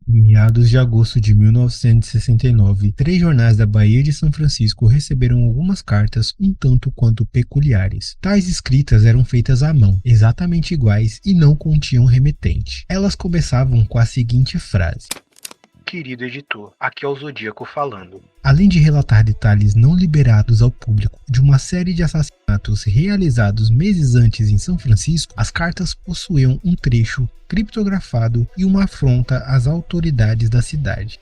Em meados de agosto de 1969, 3 jornais da Bahia de São Francisco receberam algumas cartas um tanto quanto peculiares. Tais escritas eram feitas à mão, exatamente iguais e não continham remetente. Elas começavam com a seguinte frase: Querido editor, aqui é o Zodíaco falando. Além de relatar detalhes não liberados ao público de uma série de assassinatos realizados meses antes em São Francisco, as cartas possuíam um trecho criptografado e uma afronta às autoridades da cidade.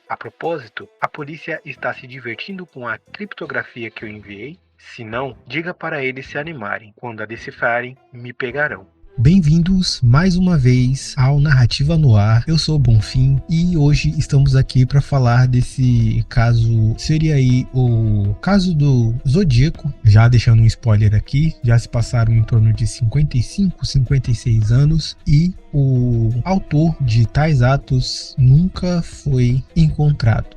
A propósito, a polícia está se divertindo com a criptografia que eu enviei? Se não, diga para eles se animarem. Quando a decifrarem, me pegarão. Bem-vindos mais uma vez ao Narrativa no Ar. Eu sou o Bonfim e hoje estamos aqui para falar desse caso, seria aí o caso do Zodíaco. Já deixando um spoiler aqui, já se passaram em torno de 55, 56 anos e o autor de tais atos nunca foi encontrado.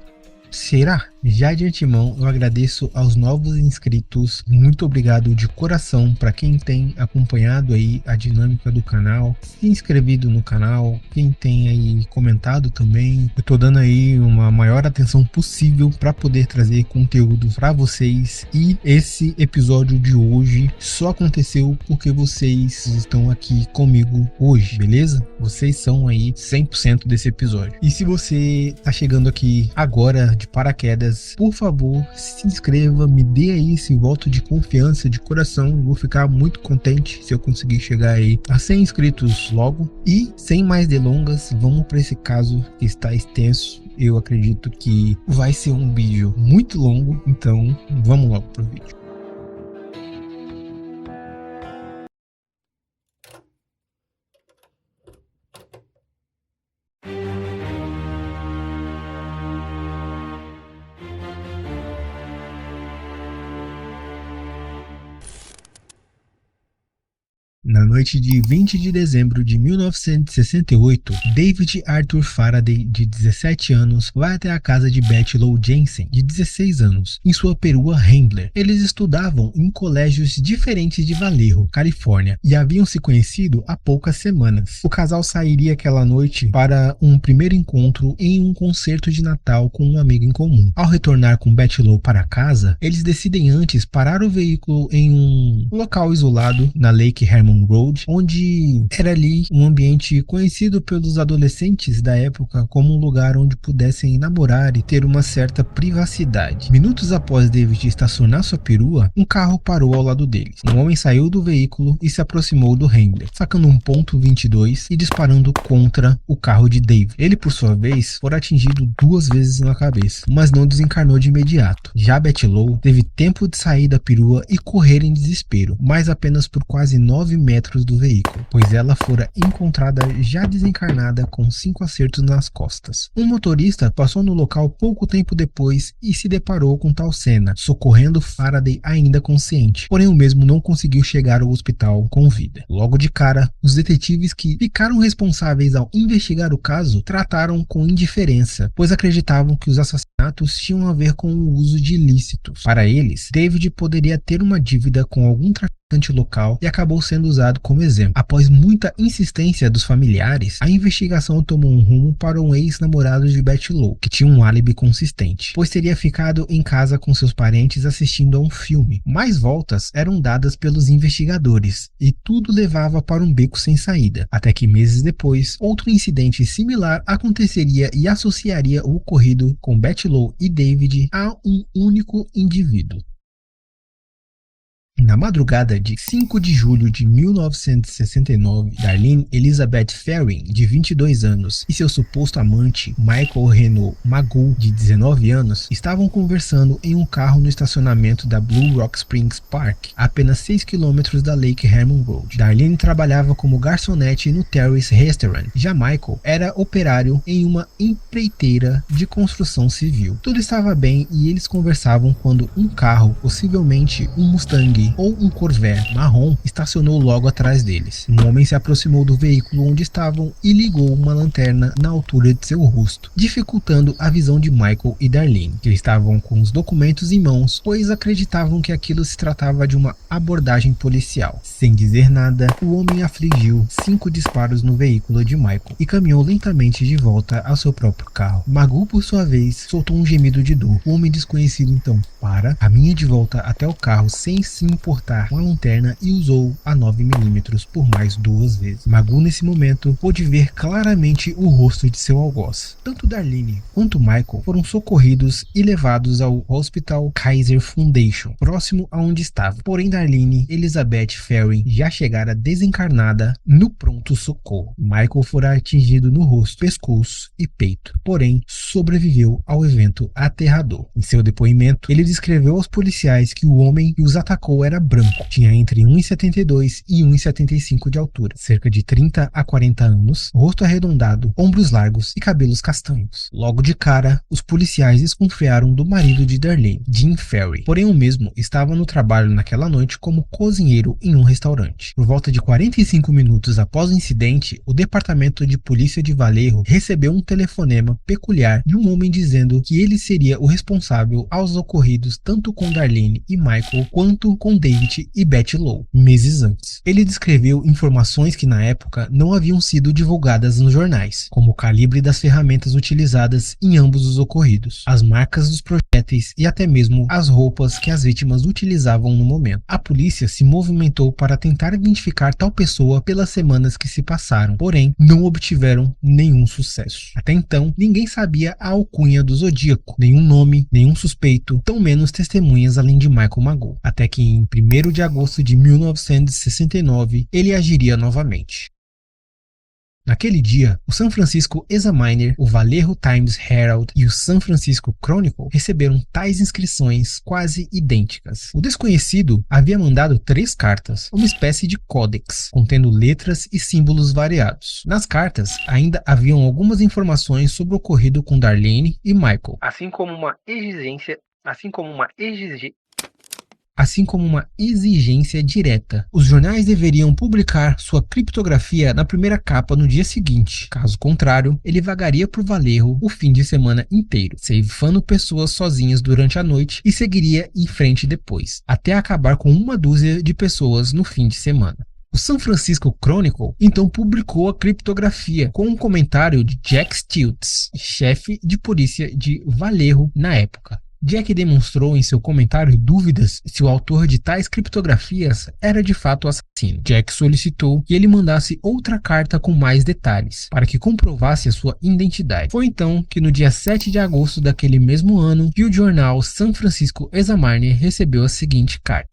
Será? Já de antemão, eu agradeço aos novos inscritos. Muito obrigado de coração para quem tem acompanhado aí a dinâmica do canal, se inscrevido no canal, quem tem aí comentado também. Eu tô dando aí uma maior atenção possível para poder trazer conteúdo para vocês. E esse episódio de hoje só aconteceu porque vocês estão aqui comigo hoje, beleza? Vocês são aí 100% desse episódio. E se você tá chegando aqui agora de paraquedas, por favor, se inscreva, me dê aí esse voto de confiança, de coração. Vou ficar muito contente se eu conseguir chegar aí a 100 inscritos logo. E sem mais delongas, vamos para esse caso que está extenso. Eu acredito que vai ser um vídeo muito longo, então vamos logo pro vídeo. Na noite de 20 de dezembro de 1968, David Arthur Faraday, de 17 anos, vai até a casa de Betty Lou Jensen, de 16 anos, em sua perua Rambler. Eles estudavam em colégios diferentes de Vallejo, Califórnia, e haviam se conhecido há poucas semanas. O casal sairia aquela noite para um primeiro encontro em um concerto de Natal com um amigo em comum. Ao retornar com Betty Lou para casa, eles decidem antes parar o veículo em um local isolado na Lake Herman Road, onde era ali um ambiente conhecido pelos adolescentes da época como um lugar onde pudessem namorar e ter uma certa privacidade. Minutos após David estacionar sua perua, um carro parou ao lado deles. Um homem saiu do veículo e se aproximou do Rambler, sacando um .22 e disparando contra o carro de David. Ele, por sua vez, foi atingido 2 vezes na cabeça, mas não desencarnou de imediato. Já Betty Lou teve tempo de sair da perua e correr em desespero, mas apenas por quase 9 metros do veículo, pois ela fora encontrada já desencarnada com 5 acertos nas costas. Um motorista passou no local pouco tempo depois e se deparou com tal cena, socorrendo Faraday ainda consciente, porém o mesmo não conseguiu chegar ao hospital com vida. Logo de cara, os detetives que ficaram responsáveis ao investigar o caso trataram com indiferença, pois acreditavam que os assassinatos tinham a ver com o uso de ilícitos. Para eles, David poderia ter uma dívida com algum traficante local e acabou sendo usado como exemplo. Após muita insistência dos familiares, a investigação tomou um rumo para um ex-namorado de Betty Lou, que tinha um álibi consistente, pois teria ficado em casa com seus parentes assistindo a um filme. Mais voltas eram dadas pelos investigadores e tudo levava para um beco sem saída, até que meses depois, outro incidente similar aconteceria e associaria o ocorrido com Betty Lou e David a um único indivíduo. Na madrugada de 5 de julho de 1969, Darlene Elizabeth Ferrin, de 22 anos, e seu suposto amante, Michael Renault Magoo, de 19 anos, estavam conversando em um carro no estacionamento da Blue Rock Springs Park, a apenas 6 km da Lake Herman Road. Darlene trabalhava como garçonete no Terrace Restaurant. Já Michael era operário em uma empreiteira de construção civil. Tudo estava bem e eles conversavam quando um carro, possivelmente um Mustang, Camry ou um Corvair marrom estacionou logo atrás deles. Um homem se aproximou do veículo onde estavam e ligou uma lanterna na altura de seu rosto, dificultando a visão de Michael e Darlene, que estavam com os documentos em mãos, pois acreditavam que aquilo se tratava de uma abordagem policial. Sem dizer nada, o homem afligiu 5 disparos no veículo de Michael e caminhou lentamente de volta ao seu próprio carro. Magoo, por sua vez, soltou um gemido de dor. O homem desconhecido então caminha de volta até o carro sem se importar com a lanterna e usou a 9mm por mais 2 vezes. Magoo, nesse momento, pôde ver claramente o rosto de seu algoz. Tanto Darlene quanto Michael foram socorridos e levados ao Hospital Kaiser Foundation, próximo a onde estava. Porém, Darlene Elizabeth Ferry já chegara desencarnada no pronto-socorro. Michael fora atingido no rosto, pescoço e peito, porém sobreviveu ao evento aterrador. Em seu depoimento, ele descreveu aos policiais que o homem que os atacou era branco, tinha entre 1,72 e 1,75 de altura, cerca de 30 a 40 anos, rosto arredondado, ombros largos e cabelos castanhos. Logo de cara, os policiais desconfiaram do marido de Darlene, Jim Ferry, porém o mesmo estava no trabalho naquela noite como cozinheiro em um restaurante. Por volta de 45 minutos após o incidente, o departamento de polícia de Vallejo recebeu um telefonema peculiar de um homem dizendo que ele seria o responsável aos ocorridos tanto com Darlene e Michael quanto com David e Betty Lowe, meses antes. Ele descreveu informações que na época não haviam sido divulgadas nos jornais, como o calibre das ferramentas utilizadas em ambos os ocorridos, as marcas dos projéteis e até mesmo as roupas que as vítimas utilizavam no momento. A polícia se movimentou para tentar identificar tal pessoa pelas semanas que se passaram, porém não obtiveram nenhum sucesso. Até então, ninguém sabia a alcunha do Zodíaco, nenhum nome, nenhum suspeito, tão menos testemunhas além de Michael Magoo, até que em 1º de agosto de 1969 ele agiria novamente. Naquele dia, o San Francisco Examiner, o Vallejo Times Herald e o San Francisco Chronicle receberam tais inscrições quase idênticas. O desconhecido havia mandado 3 cartas, uma espécie de códex, contendo letras e símbolos variados. Nas cartas, ainda haviam algumas informações sobre o ocorrido com Darlene e Michael, assim como uma exigência direta. Os jornais deveriam publicar sua criptografia na primeira capa no dia seguinte. Caso contrário, ele vagaria por Vallejo o fim de semana inteiro, ceifando pessoas sozinhas durante a noite e seguiria em frente depois, até acabar com 1 dúzia de pessoas no fim de semana. O San Francisco Chronicle então publicou a criptografia com um comentário de Jack Stilts, chefe de polícia de Vallejo na época. Jack demonstrou em seu comentário dúvidas se o autor de tais criptografias era de fato o assassino. Jack solicitou que ele mandasse outra carta com mais detalhes, para que comprovasse a sua identidade. Foi então que no dia 7 de agosto daquele mesmo ano, que o jornal San Francisco Examiner recebeu a seguinte carta.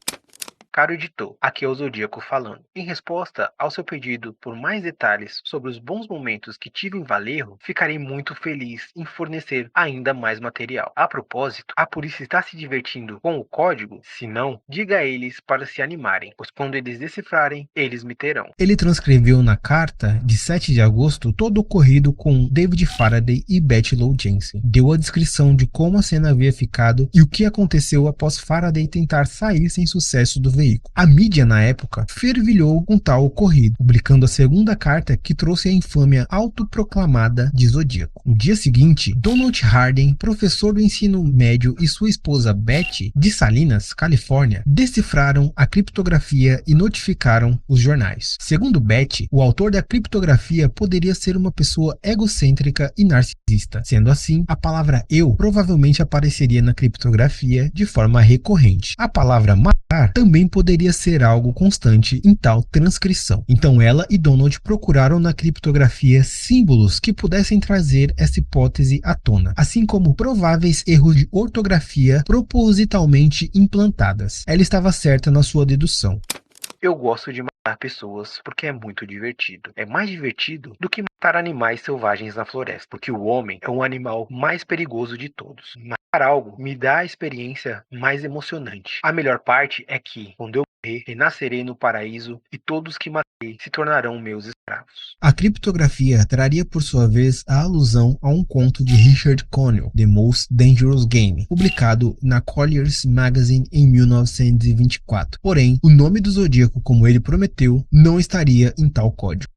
Caro editor, aqui é o Zodíaco falando. Em resposta ao seu pedido por mais detalhes sobre os bons momentos que tive em Vallejo, ficarei muito feliz em fornecer ainda mais material. A propósito, a polícia está se divertindo com o código? Se não, diga a eles para se animarem, pois quando eles decifrarem, eles me terão. Ele transcreveu na carta de 7 de agosto todo o ocorrido com David Faraday e Betty Lowe Jensen. Deu a descrição de como a cena havia ficado e o que aconteceu após Faraday tentar sair sem sucesso do veículo. A mídia na época fervilhou com tal ocorrido, publicando a segunda carta que trouxe a infâmia autoproclamada de Zodíaco. No dia seguinte, Donald Harden, professor do ensino médio, e sua esposa Betty, de Salinas, Califórnia, decifraram a criptografia e notificaram os jornais. Segundo Betty, o autor da criptografia poderia ser uma pessoa egocêntrica e narcisista. Sendo assim, a palavra eu provavelmente apareceria na criptografia de forma recorrente. A palavra matar também poderia ser algo constante em tal transcrição. Então ela e Donald procuraram na criptografia símbolos que pudessem trazer essa hipótese à tona, assim como prováveis erros de ortografia propositalmente implantadas. Ela estava certa na sua dedução. Eu gosto de matar pessoas porque é muito divertido. É mais divertido do que matar animais selvagens na floresta, porque o homem é o animal mais perigoso de todos. Matar algo me dá a experiência mais emocionante. A melhor parte é que, quando eu renascerei no paraíso e todos que matei se tornarão meus escravos. A criptografia traria por sua vez a alusão a um conto de Richard Connell, The Most Dangerous Game, publicado na Collier's Magazine em 1924. Porém, o nome do Zodíaco, como ele prometeu, não estaria em tal código.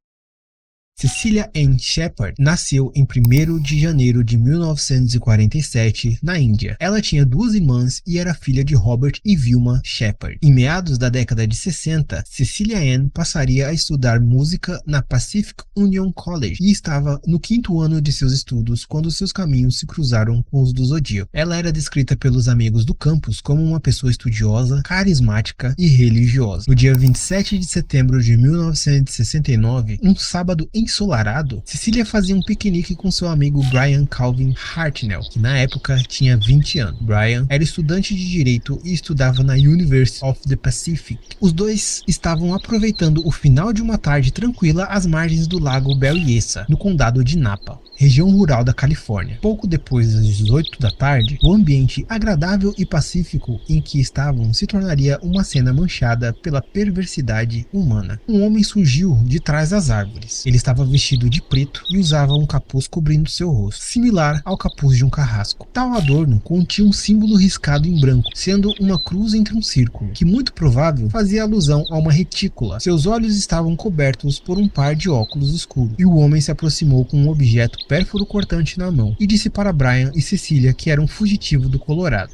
Cecilia Ann Shepard nasceu em 1º de janeiro de 1947 na Índia. Ela tinha 2 irmãs e era filha de Robert e Vilma Shepard. Em meados da década de 60, Cecilia Ann passaria a estudar música na Pacific Union College e estava no 5º ano de seus estudos quando seus caminhos se cruzaram com os do Zodíaco. Ela era descrita pelos amigos do campus como uma pessoa estudiosa, carismática e religiosa. No dia 27 de setembro de 1969, um sábado ensolarado, Cecilia fazia um piquenique com seu amigo Brian Calvin Hartnell, que na época tinha 20 anos. Brian era estudante de Direito e estudava na University of the Pacific. Os dois estavam aproveitando o final de uma tarde tranquila às margens do lago Berryessa, no condado de Napa, região rural da Califórnia. Pouco depois das 18 da tarde, o ambiente agradável e pacífico em que estavam se tornaria uma cena manchada pela perversidade humana. Um homem surgiu de trás das árvores. Ele estava vestido de preto e usava um capuz cobrindo seu rosto, similar ao capuz de um carrasco. Tal adorno continha um símbolo riscado em branco, sendo uma cruz entre um círculo, que muito provável fazia alusão a uma retícula. Seus olhos estavam cobertos por um par de óculos escuros, e o homem se aproximou com um objeto pérfuro cortante na mão e disse para Brian e Cecilia que era um fugitivo do Colorado.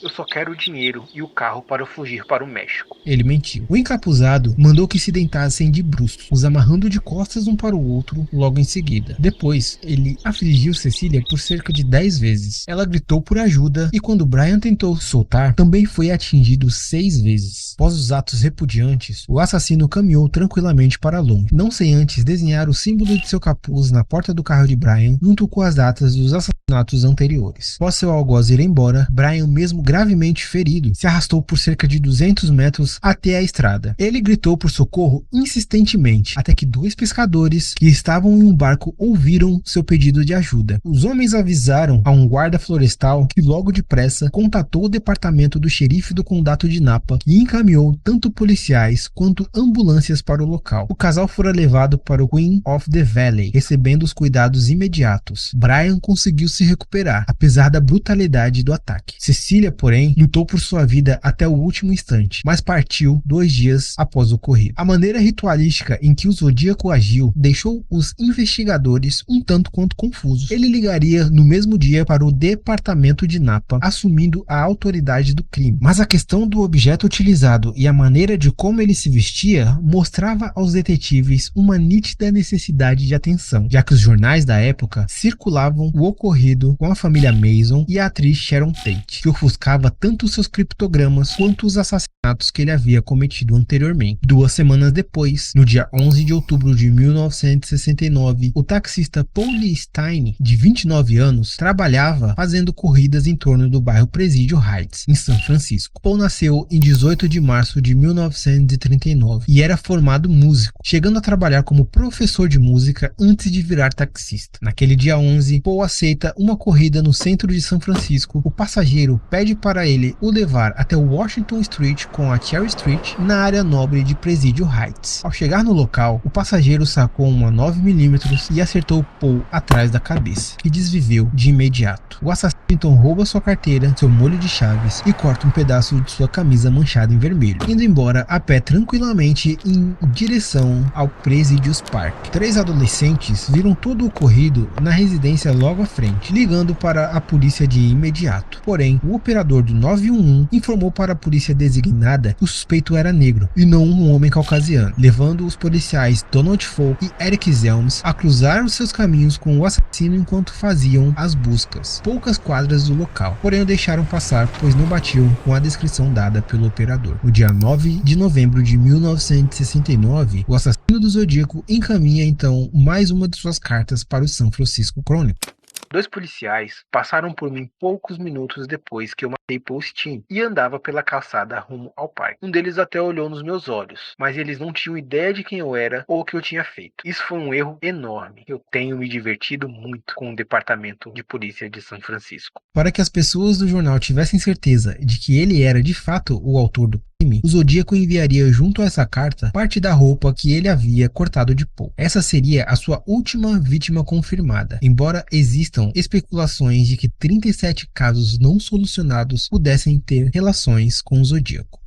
Eu só quero o dinheiro e o carro para fugir para o México. Ele mentiu. O encapuzado mandou que se deitassem de bruços, os amarrando de costas um para o outro logo em seguida. Depois, ele afligiu Cecilia por cerca de 10 vezes. Ela gritou por ajuda e quando Brian tentou soltar, também foi atingido 6 vezes. Após os atos repudiantes, o assassino caminhou tranquilamente para longe, não sem antes desenhar o símbolo de seu capuz na porta do carro de Brian, junto com as datas dos assassinatos anteriores. Após seu algoz ir embora, Brian, mesmo gravemente ferido, se arrastou por cerca de 200 metros até a estrada. Ele gritou por socorro insistentemente, até que 2 pescadores que estavam em um barco ouviram seu pedido de ajuda. Os homens avisaram a um guarda florestal que logo depressa contatou o departamento do xerife do condado de Napa e encaminhou tanto policiais quanto ambulâncias para o local. O casal fora levado para o Queen of the Valley, recebendo os cuidados imediatos. Brian conseguiu se recuperar, apesar da brutalidade do ataque. Cecilia, porém, lutou por sua vida até o último instante, mas partiu 2 dias após o ocorrido. A maneira ritualística em que o Zodíaco agiu deixou os investigadores um tanto quanto confusos. Ele ligaria no mesmo dia para o departamento de Napa, assumindo a autoridade do crime. Mas a questão do objeto utilizado e a maneira de como ele se vestia mostrava aos detetives uma nítida necessidade de atenção, já que os jornais da época circulavam o ocorrido com a família Mason e a atriz Sharon Tate, que ofuscava tanto seus criptogramas quanto os assassinatos que ele havia cometido anteriormente. 2 semanas depois, no dia 11 de outubro de 1969, o taxista Paul Lee Stein, de 29 anos, trabalhava fazendo corridas em torno do bairro Presidio Heights, em São Francisco. Paul nasceu em 18 de março de 1939 e era formado músico, chegando a trabalhar como professor de música antes de virar taxista. Naquele dia 11, Paul aceita uma corrida no centro de São Francisco. O passageiro pede para ele o levar até Washington Street com a Cherry Street, na área nobre de Presidio Heights. Ao chegar no local, o passageiro sacou uma 9mm e acertou Paul atrás da cabeça, que desviveu de imediato. O assassino então rouba sua carteira, seu molho de chaves e corta um pedaço de sua camisa manchada em vermelho, indo embora a pé tranquilamente em direção ao Presidios Park. 3 adolescentes viram todo o ocorrido na residência logo à frente, ligando para a polícia de imediato. Porém, o operador do 911 informou para a polícia designada que o suspeito era negro e não um homem caucasiano, levando os policiais Donald Folk e Eric Zelms a cruzar os seus caminhos com o assassino enquanto faziam as buscas, poucas quadras do local, porém o deixaram passar pois não batiam com a descrição dada pelo operador. No dia 9 de novembro de 1969, o assassino do Zodíaco encaminha então mais uma de suas cartas para o San Francisco Chronicle. 2 policiais passaram por mim poucos minutos depois que eu matei Paul Stine e andava pela calçada rumo ao parque. Um deles até olhou nos meus olhos, mas eles não tinham ideia de quem eu era ou o que eu tinha feito. Isso foi um erro enorme. Eu tenho me divertido muito com o departamento de polícia de São Francisco. Para que as pessoas do jornal tivessem certeza de que ele era de fato o autor do o Zodíaco enviaria junto a essa carta parte da roupa que ele havia cortado de Poe. Essa seria a sua última vítima confirmada, embora existam especulações de que 37 casos não solucionados pudessem ter relações com o Zodíaco.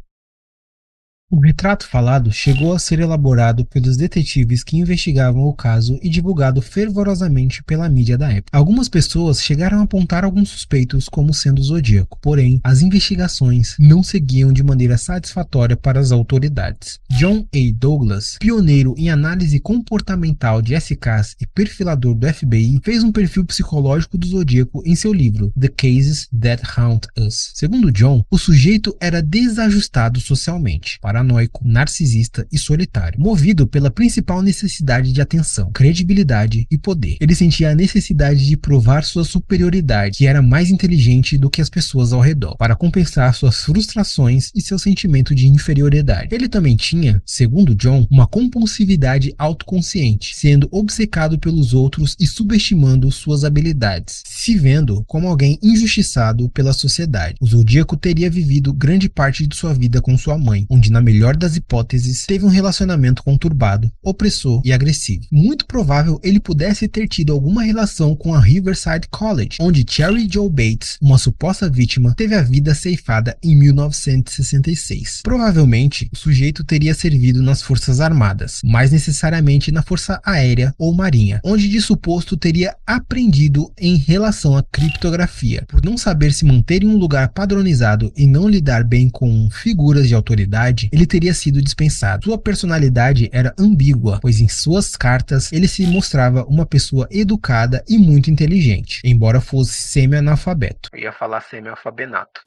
O retrato falado chegou a ser elaborado pelos detetives que investigavam o caso e divulgado fervorosamente pela mídia da época. Algumas pessoas chegaram a apontar alguns suspeitos como sendo o Zodíaco, porém, as investigações não seguiam de maneira satisfatória para as autoridades. John A. Douglas, pioneiro em análise comportamental de SKs e perfilador do FBI, fez um perfil psicológico do Zodíaco em seu livro The Cases That Haunt Us. Segundo John, o sujeito era desajustado socialmente, paranoico, narcisista e solitário, movido pela principal necessidade de atenção, credibilidade e poder. Ele sentia a necessidade de provar sua superioridade, que era mais inteligente do que as pessoas ao redor, para compensar suas frustrações e seu sentimento de inferioridade. Ele também tinha, segundo John, uma compulsividade autoconsciente, sendo obcecado pelos outros e subestimando suas habilidades, se vendo como alguém injustiçado pela sociedade. O Zodíaco teria vivido grande parte de sua vida com sua mãe, onde na melhor das hipóteses, teve um relacionamento conturbado, opressor e agressivo. Muito provável ele pudesse ter tido alguma relação com a Riverside College, onde Cherry Joe Bates, uma suposta vítima, teve a vida ceifada em 1966. Provavelmente, o sujeito teria servido nas Forças Armadas, mais necessariamente na Força Aérea ou Marinha, onde de suposto teria aprendido em relação à criptografia. Por não saber se manter em um lugar padronizado e não lidar bem com figuras de autoridade, ele teria sido dispensado. Sua personalidade era ambígua, pois em suas cartas ele se mostrava uma pessoa educada e muito inteligente, embora fosse semi-analfabeto. Eu ia falar semi-alfabenato.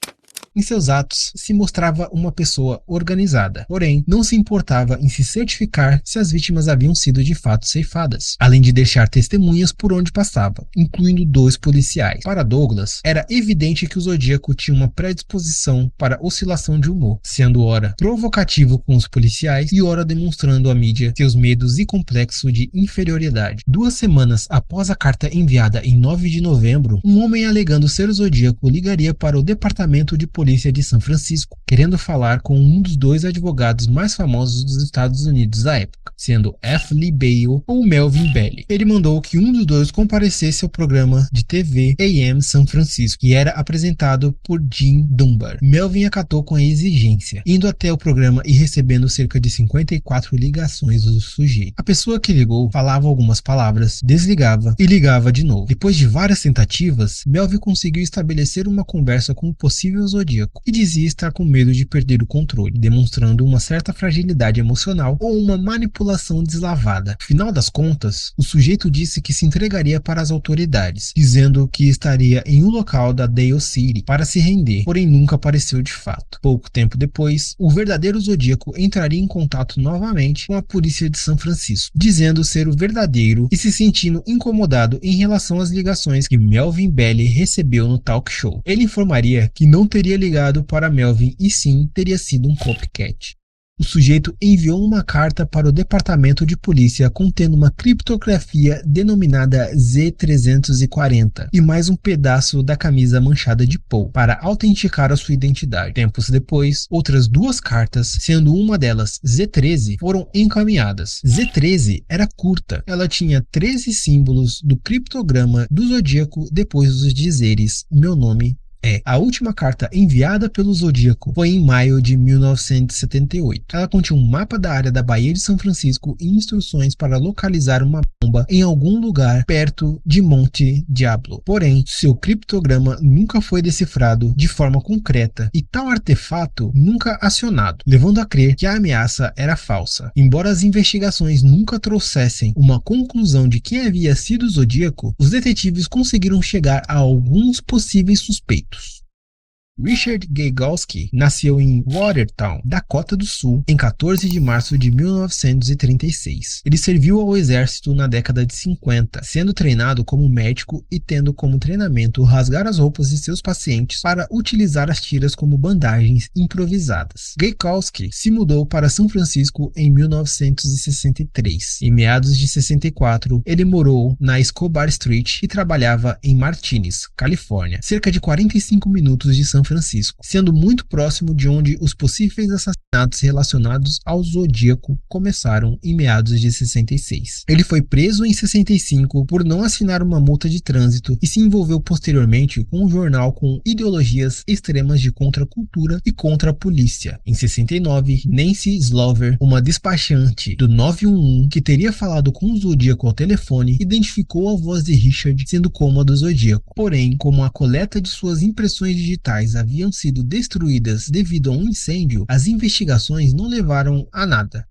Em seus atos, se mostrava uma pessoa organizada, porém, não se importava em se certificar se as vítimas haviam sido de fato ceifadas, além de deixar testemunhas por onde passava, incluindo 2 policiais. Para Douglas, era evidente que o Zodíaco tinha uma predisposição para oscilação de humor, sendo ora provocativo com os policiais e ora demonstrando à mídia seus medos e complexo de inferioridade. 2 semanas após a carta enviada em 9 de novembro, um homem alegando ser o Zodíaco ligaria para o departamento de polícia de São Francisco, querendo falar com um dos 2 advogados mais famosos dos Estados Unidos da época, sendo F. Lee Bale ou Melvin Belli. Ele mandou que um dos 2 comparecesse ao programa de TV AM São Francisco, que era apresentado por Jim Dunbar. Melvin acatou com a exigência, indo até o programa e recebendo cerca de 54 ligações do sujeito. A pessoa que ligou falava algumas palavras, desligava e ligava de novo. Depois de várias tentativas, Melvin conseguiu estabelecer uma conversa com o possível Zodíaco e dizia estar com medo de perder o controle, demonstrando uma certa fragilidade emocional ou uma manipulação deslavada. Afinal das contas, o sujeito disse que se entregaria para as autoridades, dizendo que estaria em um local da Dale City para se render, porém nunca apareceu de fato. Pouco tempo depois, o verdadeiro Zodíaco entraria em contato novamente com a polícia de São Francisco, dizendo ser o verdadeiro e se sentindo incomodado em relação às ligações que Melvin Belli recebeu no talk show. Ele informaria que não teria ligado para Melvin e sim teria sido um copycat. O sujeito enviou uma carta para o departamento de polícia contendo uma criptografia denominada Z340 e mais um pedaço da camisa manchada de Poe para autenticar a sua identidade. Tempos depois, outras 2 cartas, sendo uma delas Z13, foram encaminhadas. Z13 era curta, ela tinha 13 símbolos do criptograma do Zodíaco depois dos dizeres "meu nome é". A última carta enviada pelo Zodíaco foi em maio de 1978. Ela continha um mapa da área da Baía de São Francisco e instruções para localizar uma bomba em algum lugar perto de Monte Diablo. Porém, seu criptograma nunca foi decifrado de forma concreta e tal artefato nunca acionado, levando a crer que a ameaça era falsa. Embora as investigações nunca trouxessem uma conclusão de quem havia sido o Zodíaco, os detetives conseguiram chegar a alguns possíveis suspeitos. Richard Gagowski nasceu em Watertown, Dakota do Sul, em 14 de março de 1936. Ele serviu ao exército na década de 50, sendo treinado como médico e tendo como treinamento rasgar as roupas de seus pacientes para utilizar as tiras como bandagens improvisadas. Gagowski se mudou para São Francisco em 1963. Em meados de 64, ele morou na Escobar Street e trabalhava em Martinez, Califórnia, cerca de 45 minutos de São São Francisco, sendo muito próximo de onde os possíveis assassinatos relacionados ao Zodíaco começaram em meados de 66. Ele foi preso em 65 por não assinar uma multa de trânsito e se envolveu posteriormente com um jornal com ideologias extremas de contracultura e contra a polícia. Em 69, Nancy Slover, uma despachante do 911 que teria falado com o Zodíaco ao telefone, identificou a voz de Richard sendo como a do Zodíaco. Porém, como a coleta de suas impressões digitais haviam sido destruídas devido a um incêndio, as investigações não levaram a nada.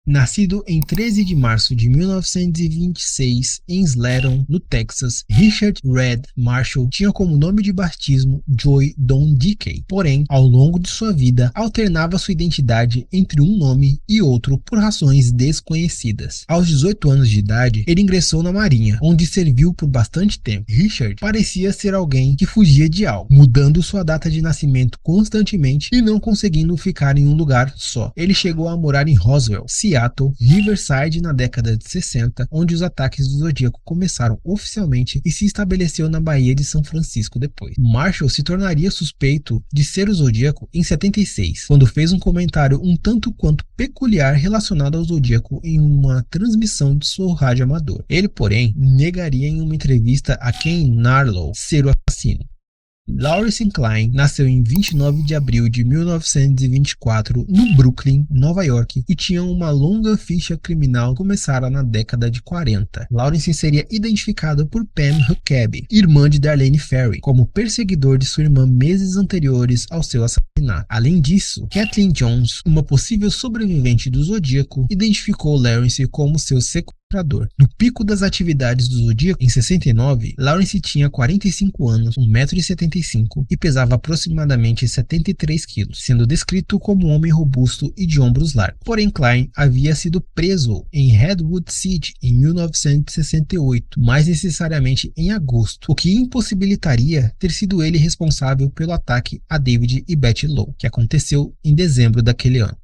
Nascido em 13 de março de 1926 em Slayton, no Texas, Richard Red Marshall tinha como nome de batismo Joy Don Dickey. Porém, ao longo de sua vida, alternava sua identidade entre um nome e outro por razões desconhecidas. Aos 18 anos de idade, ele ingressou na Marinha, onde serviu por bastante tempo. Richard parecia ser alguém que fugia de algo, mudando sua data de nascimento constantemente e não conseguindo ficar em um lugar só. Ele chegou a morar em Roswell, Seattle, Riverside na década de 60, onde os ataques do Zodíaco começaram oficialmente, e se estabeleceu na Baía de São Francisco depois. Marshall se tornaria suspeito de ser o Zodíaco em 76, quando fez um comentário um tanto quanto peculiar relacionado ao Zodíaco em uma transmissão de seu rádio amador. Ele, porém, negaria em uma entrevista a Ken Narlow ser o assassino. Lawrence Klein nasceu em 29 de abril de 1924 no Brooklyn, Nova York, e tinha uma longa ficha criminal que começara na década de 40. Lawrence seria identificado por Pam Huckabee, irmã de Darlene Ferry, como perseguidor de sua irmã meses anteriores ao seu assassinato. Além disso, Kathleen Jones, uma possível sobrevivente do Zodíaco, identificou Lawrence como seu sequestrador. No pico das atividades do Zodíaco, em 69, Lawrence tinha 45 anos, 1,75 m e pesava aproximadamente 73 kg, sendo descrito como um homem robusto e de ombros largos. Porém, Klein havia sido preso em Redwood City em 1968, mais necessariamente em agosto, o que impossibilitaria ter sido ele responsável pelo ataque a David e Betty Lowe, que aconteceu em dezembro daquele ano.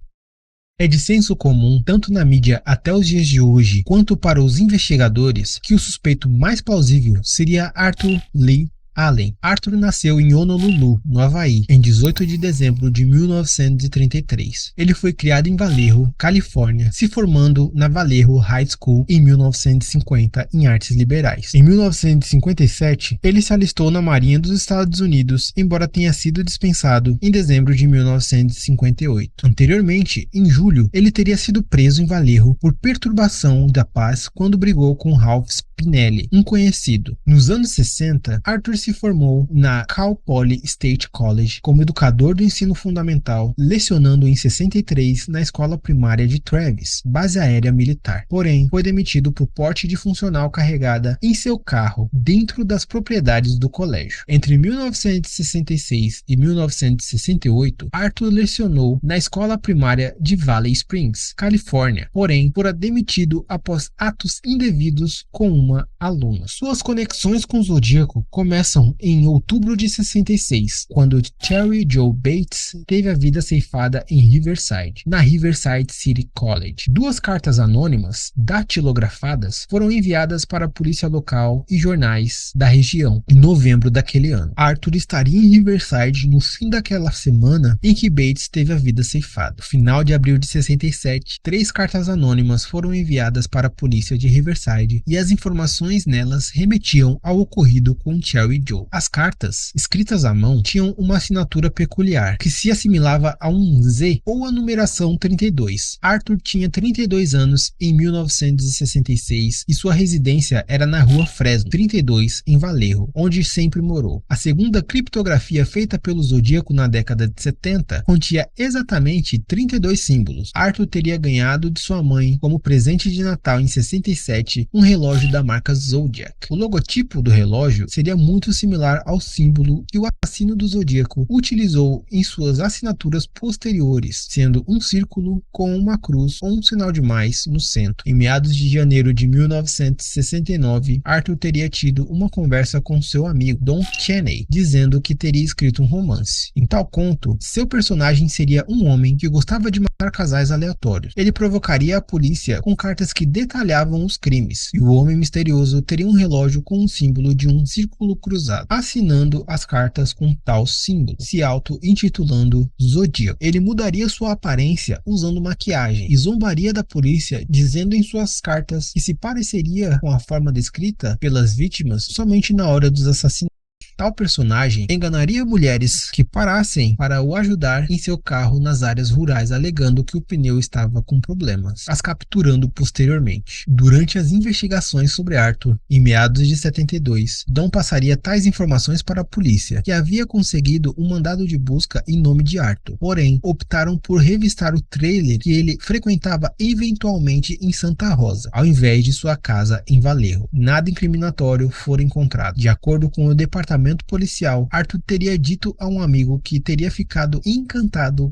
É de senso comum, tanto na mídia até os dias de hoje, quanto para os investigadores, que o suspeito mais plausível seria Arthur Lee Allen. Arthur nasceu em Honolulu, no Havaí, em 18 de dezembro de 1933. Ele foi criado em Vallejo, Califórnia, se formando na Vallejo High School em 1950 em artes liberais. Em 1957, ele se alistou na Marinha dos Estados Unidos, embora tenha sido dispensado em dezembro de 1958. Anteriormente, em julho, ele teria sido preso em Vallejo por perturbação da paz quando brigou com Ralph Spinelli, um conhecido. Nos anos 60, Arthur se formou na Cal Poly State College como educador do ensino fundamental, lecionando em 63 na escola primária de Travis, base aérea militar. Porém, foi demitido por porte de funcional carregada em seu carro dentro das propriedades do colégio. Entre 1966 e 1968, Arthur lecionou na escola primária de Valley Springs, Califórnia, porém fora demitido após atos indevidos com uma aluna. Suas conexões com o Zodíaco começam em outubro de 66, quando Terry Joe Bates teve a vida ceifada em Riverside, na Riverside City College. 2 cartas anônimas, datilografadas, foram enviadas para a polícia local e jornais da região em novembro daquele ano. Arthur estaria em Riverside no fim daquela semana em que Bates teve a vida ceifada. No final de abril de 67, 3 cartas anônimas foram enviadas para a polícia de Riverside e as informações nelas remetiam ao ocorrido com Terry Joe. As cartas, escritas à mão, tinham uma assinatura peculiar, que se assimilava a um Z ou a numeração 32. Arthur tinha 32 anos em 1966 e sua residência era na rua Fresno 32, em Vallejo, onde sempre morou. A segunda criptografia feita pelo Zodíaco na década de 70 continha exatamente 32 símbolos. Arthur teria ganhado de sua mãe como presente de Natal em 67 um relógio da marca Zodiac. O logotipo do relógio seria muito similar ao símbolo que o assassino do Zodíaco utilizou em suas assinaturas posteriores, sendo um círculo com uma cruz ou um sinal de mais no centro. Em meados de janeiro de 1969, Arthur teria tido uma conversa com seu amigo Don Cheney, dizendo que teria escrito um romance. Em tal conto, seu personagem seria um homem que gostava de matar casais aleatórios. Ele provocaria a polícia com cartas que detalhavam os crimes, e o homem misterioso teria um relógio com um símbolo de um círculo cruzado cruzado, assinando as cartas com tal símbolo, se auto-intitulando Zodíaco. Ele mudaria sua aparência usando maquiagem e zombaria da polícia, dizendo em suas cartas que se pareceria com a forma descrita pelas vítimas somente na hora dos assassinatos. Tal personagem enganaria mulheres que parassem para o ajudar em seu carro nas áreas rurais, alegando que o pneu estava com problemas, as capturando posteriormente. Durante as investigações sobre Arthur, em meados de 72, Dawn passaria tais informações para a polícia, que havia conseguido um mandado de busca em nome de Arthur. Porém, optaram por revistar o trailer que ele frequentava eventualmente em Santa Rosa, ao invés de sua casa em Vallejo. Nada incriminatório foi encontrado. De acordo com o departamento policial, Arthur teria dito a um amigo que teria ficado encantado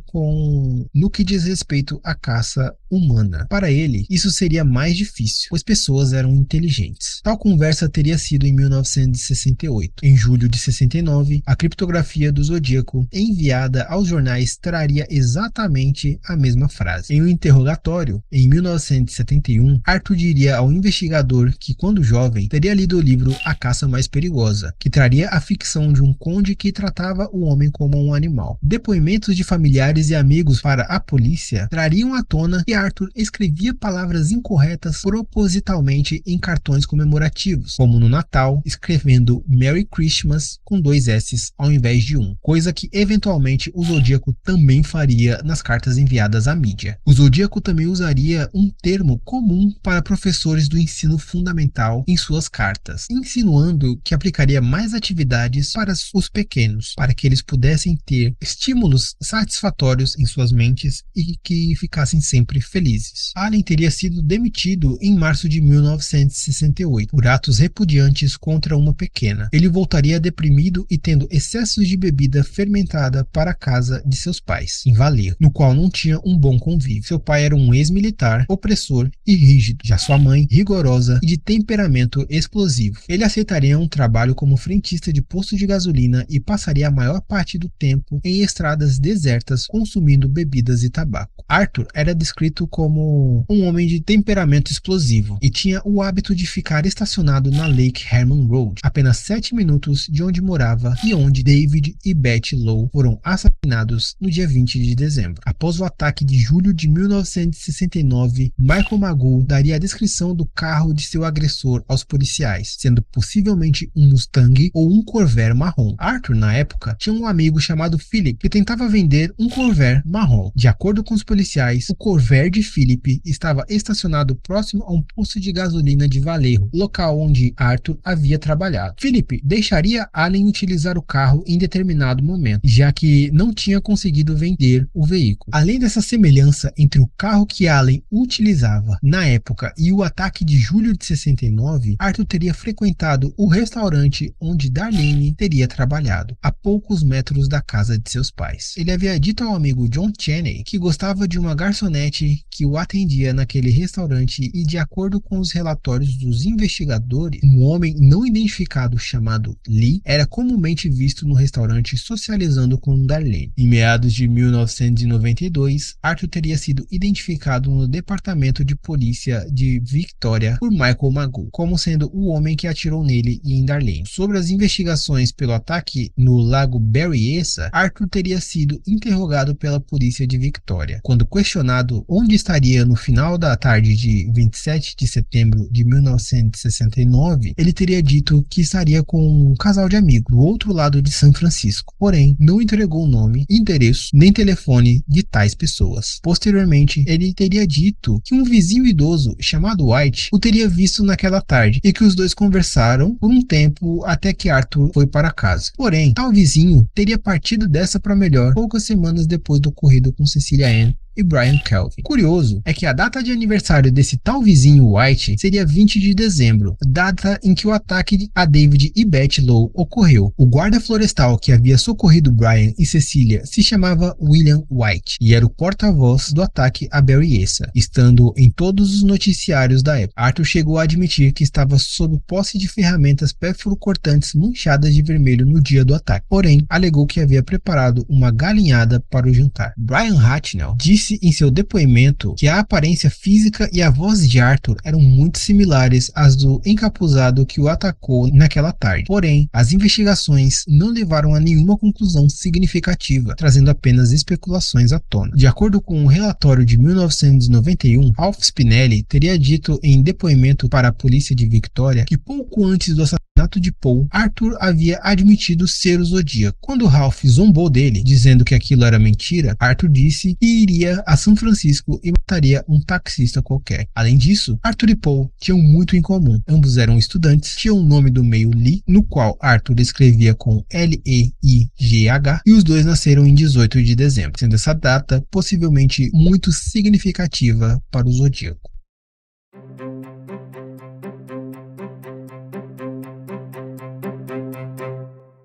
no que diz respeito à caça humana. Para ele, isso seria mais difícil, pois pessoas eram inteligentes. Tal conversa teria sido em 1968. Em julho de 69, a criptografia do Zodíaco enviada aos jornais traria exatamente a mesma frase. Em um interrogatório, em 1971, Arthur diria ao investigador que, quando jovem, teria lido o livro A Caça Mais Perigosa, que traria a ficção de um conde que tratava o homem como um animal. Depoimentos de familiares e amigos para a polícia trariam à tona que Arthur escrevia palavras incorretas propositalmente em cartões comemorativos, como no Natal, escrevendo Merry Christmas com 2 S's ao invés de 1, coisa que eventualmente o Zodíaco também faria nas cartas enviadas à mídia. O Zodíaco também usaria um termo comum para professores do ensino fundamental em suas cartas, insinuando que aplicaria mais atividades para os pequenos, para que eles pudessem ter estímulos satisfatórios em suas mentes e que ficassem sempre felizes. Allen teria sido demitido em março de 1968 por atos repudiantes contra uma pequena. Ele voltaria deprimido e tendo excessos de bebida fermentada para a casa de seus pais, em Vallejo, no qual não tinha um bom convívio. Seu pai era um ex-militar, opressor e rígido, já sua mãe rigorosa e de temperamento explosivo. Ele aceitaria um trabalho como frentista de posto de gasolina e passaria a maior parte do tempo em estradas desertas consumindo bebidas e tabaco. Arthur era descrito como um homem de temperamento explosivo e tinha o hábito de ficar estacionado na Lake Herman Road, apenas 7 minutos de onde morava e onde David e Betty Lowe foram assassinados no dia 20 de dezembro. Após o ataque de julho de 1969, Michael Magoo daria a descrição do carro de seu agressor aos policiais, sendo possivelmente um Mustang ou um Corvair marrom. Arthur, na época, tinha um amigo chamado Philip que tentava vender um Corvair marrom. De acordo com os policiais, o Corvair de Philip estava estacionado próximo a um posto de gasolina de Vallejo, local onde Arthur havia trabalhado. Philip deixaria Allen utilizar o carro em determinado momento, já que não tinha conseguido vender o veículo. Além dessa semelhança entre o carro que Allen utilizava na época e o ataque de julho de 69, Arthur teria frequentado o restaurante onde Darlene teria trabalhado, a poucos metros da casa de seus pais. Ele havia dito ao amigo John Chaney que gostava de uma garçonete que o atendia naquele restaurante e, de acordo com os relatórios dos investigadores, um homem não identificado chamado Lee era comumente visto no restaurante socializando com Darlene. Em meados de 1992, Arthur teria sido identificado no departamento de polícia de Victoria por Michael Magoo como sendo o homem que atirou nele e em Darlene. Sobre as investigações pelo ataque no Lago Berryessa, Arthur teria sido interrogado pela polícia de Victoria. Quando questionado onde estaria no final da tarde de 27 de setembro de 1969, ele teria dito que estaria com um casal de amigos do outro lado de São Francisco, porém não entregou o nome, endereço nem telefone de tais pessoas. Posteriormente, ele teria dito que um vizinho idoso chamado White o teria visto naquela tarde e que os dois conversaram por um tempo até que Arthur foi para casa. Porém, tal vizinho teria partido dessa para melhor poucas semanas depois do ocorrido com Cecilia Ann e Brian Kelvin. Curioso é que a data de aniversário desse tal vizinho White seria 20 de dezembro, data em que o ataque a David e Betty Lowe ocorreu. O guarda florestal que havia socorrido Brian e Cecilia se chamava William White e era o porta-voz do ataque a Berryessa, estando em todos os noticiários da época. Arthur chegou a admitir que estava sob posse de ferramentas perfuro-cortantes manchadas de vermelho no dia do ataque, porém alegou que havia preparado uma galinhada para o jantar. Brian Hatnell disse disse em seu depoimento que a aparência física e a voz de Arthur eram muito similares às do encapuzado que o atacou naquela tarde. Porém, as investigações não levaram a nenhuma conclusão significativa, trazendo apenas especulações à tona. De acordo com um relatório de 1991, Ralph Spinelli teria dito em depoimento para a polícia de Victoria que pouco antes do assassinato de Paul, Arthur havia admitido ser o Zodíaco. Quando Ralph zombou dele, dizendo que aquilo era mentira, Arthur disse que iria a São Francisco e mataria um taxista qualquer. Além disso, Arthur e Paul tinham muito em comum. Ambos eram estudantes, tinham o nome do meio Lee, no qual Arthur escrevia com L-E-I-G-H, e os dois nasceram em 18 de dezembro, sendo essa data possivelmente muito significativa para o Zodíaco.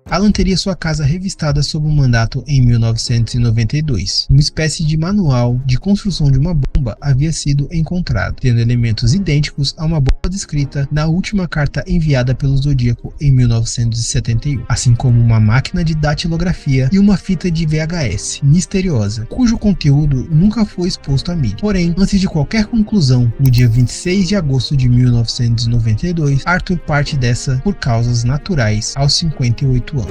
Alan teria sua casa revistada sob um mandato em 1992. Uma espécie de manual de construção de uma bomba havia sido encontrado, tendo elementos idênticos a uma bomba descrita na última carta enviada pelo Zodíaco em 1971, assim como uma máquina de datilografia e uma fita de VHS misteriosa, cujo conteúdo nunca foi exposto à mídia. Porém, antes de qualquer conclusão, no dia 26 de agosto de 1992, Arthur parte dessa por causas naturais aos 58 anos.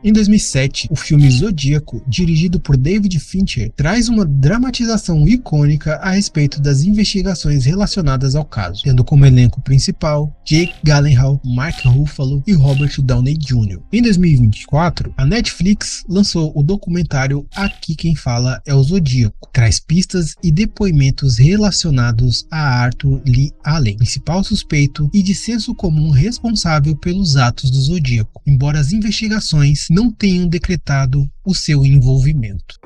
Em 2007, o filme Zodíaco, dirigido por David Fincher, traz uma dramatização icônica a respeito das investigações relacionadas ao caso, tendo como elenco principal Jake Gyllenhaal, Mark Ruffalo e Robert Downey Jr. Em 2024, a Netflix lançou o documentário Aqui Quem Fala é o Zodíaco. Traz pistas e depoimentos relacionados a Arthur Lee Allen, principal suspeito e de senso comum responsável pelos atos do Zodíaco, embora as investigações não tenham decretado o seu envolvimento.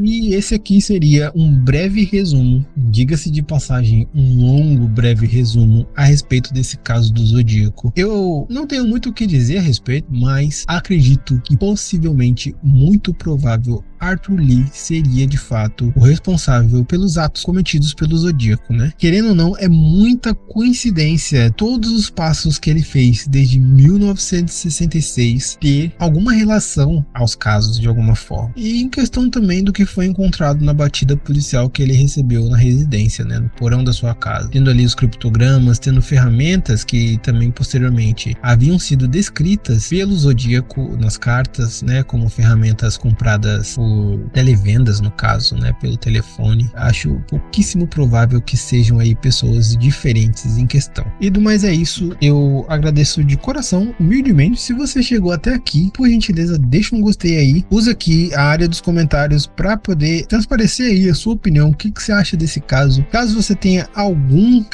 E esse aqui seria um breve resumo, diga-se de passagem, um longo breve resumo a respeito desse caso do Zodíaco. Eu não tenho muito o que dizer a respeito, mas acredito que possivelmente, muito provável, Arthur Lee seria de fato o responsável pelos atos cometidos pelo Zodíaco, né? Querendo ou não, é muita coincidência todos os passos que ele fez desde 1966 ter alguma relação aos casos de alguma forma. E em questão também do que foi encontrado na batida policial que ele recebeu na residência, né? No porão da sua casa. Tendo ali os criptogramas, tendo ferramentas que também posteriormente haviam sido descritas pelo Zodíaco nas cartas, né? Como ferramentas compradas por televendas, no caso, né, pelo telefone. Acho pouquíssimo provável que sejam aí pessoas diferentes em questão. E do mais é isso, eu agradeço de coração, humildemente, se você chegou até aqui, por gentileza, deixa um gostei aí, usa aqui a área dos comentários para poder transparecer aí a sua opinião, o que você acha desse caso. Caso você tenha algum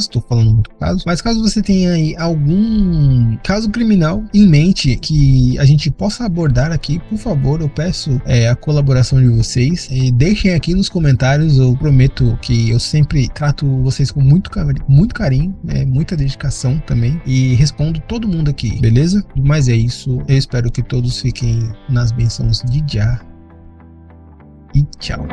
tô falando muito caso, mas caso você tenha aí algum caso criminal em mente que a gente possa abordar aqui, por favor, eu peço a colaboração de vocês, e deixem aqui nos comentários. Eu prometo que eu sempre trato vocês com muito carinho, muita dedicação também, e respondo todo mundo aqui, beleza? Mas é isso, eu espero que todos fiquem nas bênçãos de Jah e tchau.